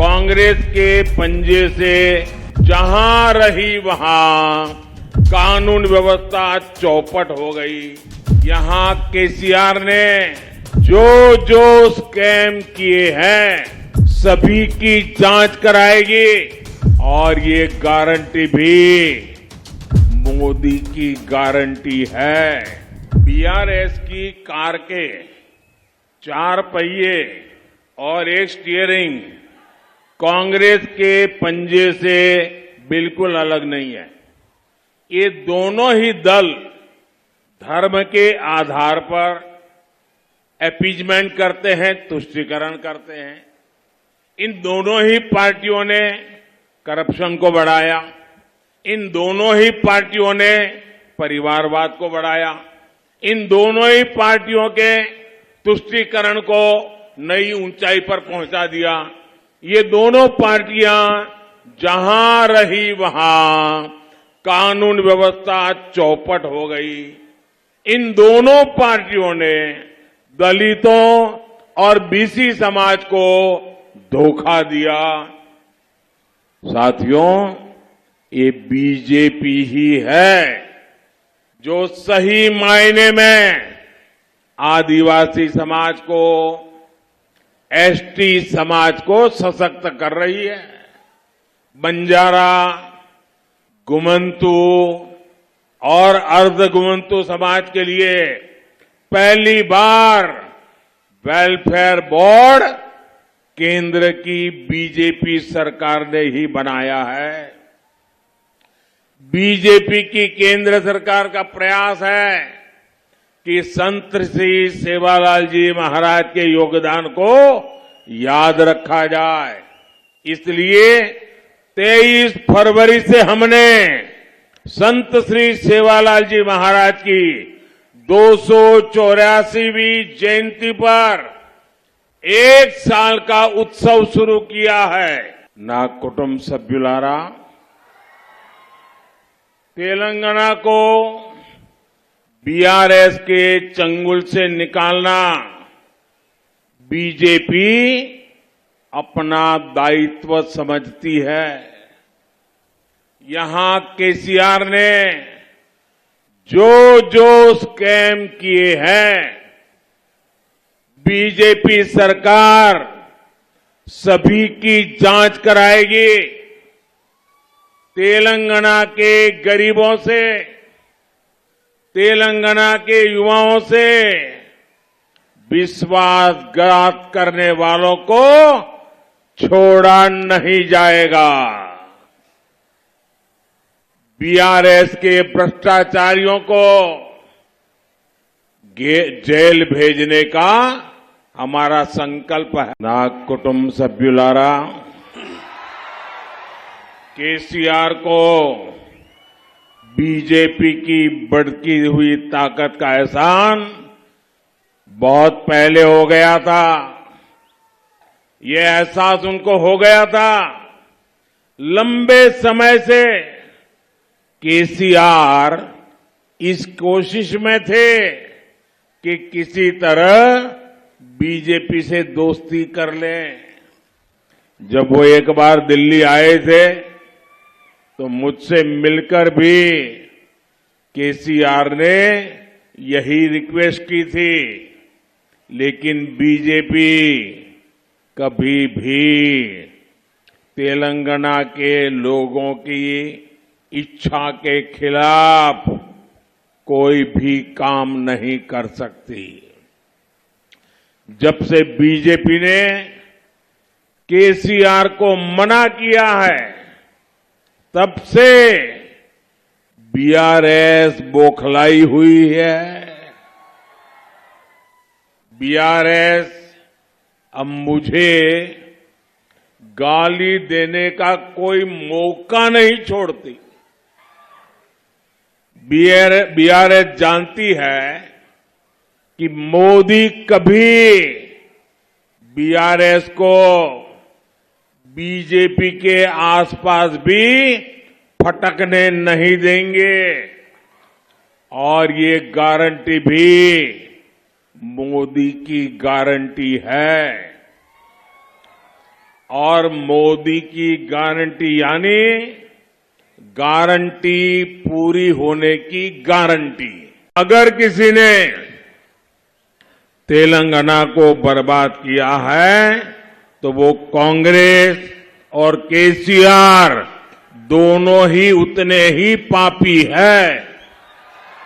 कांग्रेस के पंजे से जहां रही वहां कानून व्यवस्था चौपट हो गई। यहां केसीआर ने जो जो स्कैम किए हैं सभी की जांच कराएगी और ये गारंटी भी मोदी की गारंटी है। बीआरएस की कार के 4 पहिए और एक स्टीयरिंग कांग्रेस के पंजे से बिल्कुल अलग नहीं है। ये दोनों ही दल धर्म के आधार पर अपीजमेंट करते हैं, तुष्टीकरण करते हैं। इन दोनों ही पार्टियों ने करप्शन को बढ़ाया, इन दोनों ही पार्टियों ने परिवारवाद को बढ़ाया, इन दोनों ही पार्टियों के तुष्टीकरण को नई ऊंचाई पर पहुंचा दिया। ये दोनों पार्टियां जहां रही वहां कानून व्यवस्था चौपट हो गई। इन दोनों पार्टियों ने दलितों और बीसी समाज को धोखा दिया। साथियों, ये बीजेपी ही है जो सही मायने में आदिवासी समाज को, एसटी समाज को सशक्त कर रही है। बंजारा, गुमंतु और अर्धगुमंतु समाज के लिए पहली बार वेलफेयर बोर्ड केंद्र की बीजेपी सरकार ने ही बनाया है। बीजेपी की केंद्र सरकार का प्रयास है कि संत श्री सेवालाल जी महाराज के योगदान को याद रखा जाए। इसलिए 23 फरवरी से हमने संत श्री सेवालाल जी महाराज की 284वीं जयंती पर 1 साल का उत्सव शुरू किया है। ना कुटुंब सभ्युलारा, तेलंगाना को बीआरएस के चंगुल से निकालना बीजेपी अपना दायित्व समझती है। यहां केसीआर ने जो जो स्कैम किए हैं बीजेपी सरकार सभी की जांच कराएगी। तेलंगाना के गरीबों से, तेलंगाना के युवाओं से विश्वासघात करने वालों को छोड़ा नहीं जाएगा। बीआरएस के भ्रष्टाचारियों को जेल भेजने का हमारा संकल्प है। ना कुटुंब सभ्युलारा, केसीआर को बीजेपी की बढ़ती हुई ताकत का एहसान बहुत पहले हो गया था। ये एहसास उनको हो गया था। लंबे समय से केसीआर इस कोशिश में थे कि किसी तरह बीजेपी से दोस्ती कर लें। जब वो एक बार दिल्ली आए थे तो मुझसे मिलकर भी केसीआर ने यही रिक्वेस्ट की थी, लेकिन बीजेपी कभी भी तेलंगाना के लोगों की इच्छा के खिलाफ कोई भी काम नहीं कर सकती। जब से बीजेपी ने केसीआर को मना किया है तब से बीआरएस बौखलाई हुई है। बीआरएस अब मुझे गाली देने का कोई मौका नहीं छोड़ती। बीआरएस जानती है कि मोदी कभी बीआरएस को बीजेपी के आसपास भी फटकने नहीं देंगे और ये गारंटी भी मोदी की गारंटी है। और मोदी की गारंटी यानी गारंटी पूरी होने की गारंटी। अगर किसी ने तेलंगाना को बर्बाद किया है तो वो कांग्रेस और केसीआर दोनों ही उतने ही पापी है।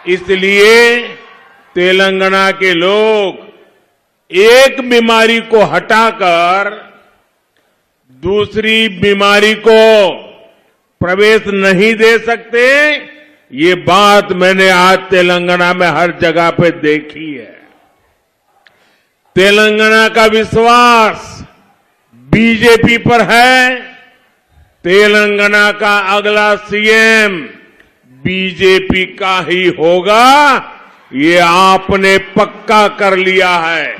इसलिए तेलंगाना के लोग एक बीमारी को हटाकर दूसरी बीमारी को प्रवेश नहीं दे सकते। ये बात मैंने आज तेलंगाना में हर जगह पे देखी है। तेलंगाना का विश्वास बीजेपी पर है। तेलंगाना का अगला सीएम बीजेपी का ही होगा, ये आपने पक्का कर लिया है।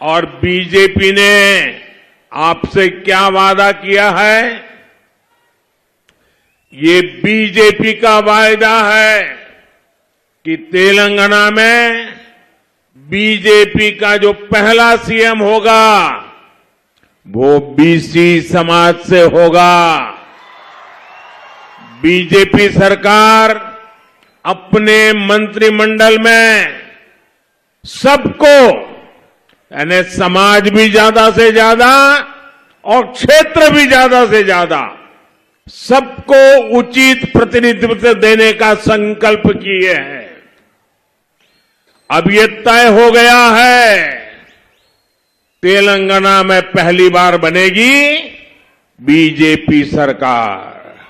और बीजेपी ने आपसे क्या वादा किया है? ये बीजेपी का वायदा है कि तेलंगाना में बीजेपी का जो पहला सीएम होगा वो बीसी समाज से होगा। बीजेपी सरकार अपने मंत्रिमंडल में सबको, यानी समाज भी ज्यादा से ज्यादा और क्षेत्र भी ज्यादा से ज्यादा, सबको उचित प्रतिनिधित्व देने का संकल्प किए हैं। अब ये तय हो गया है, तेलंगाना में पहली बार बनेगी बीजेपी सरकार।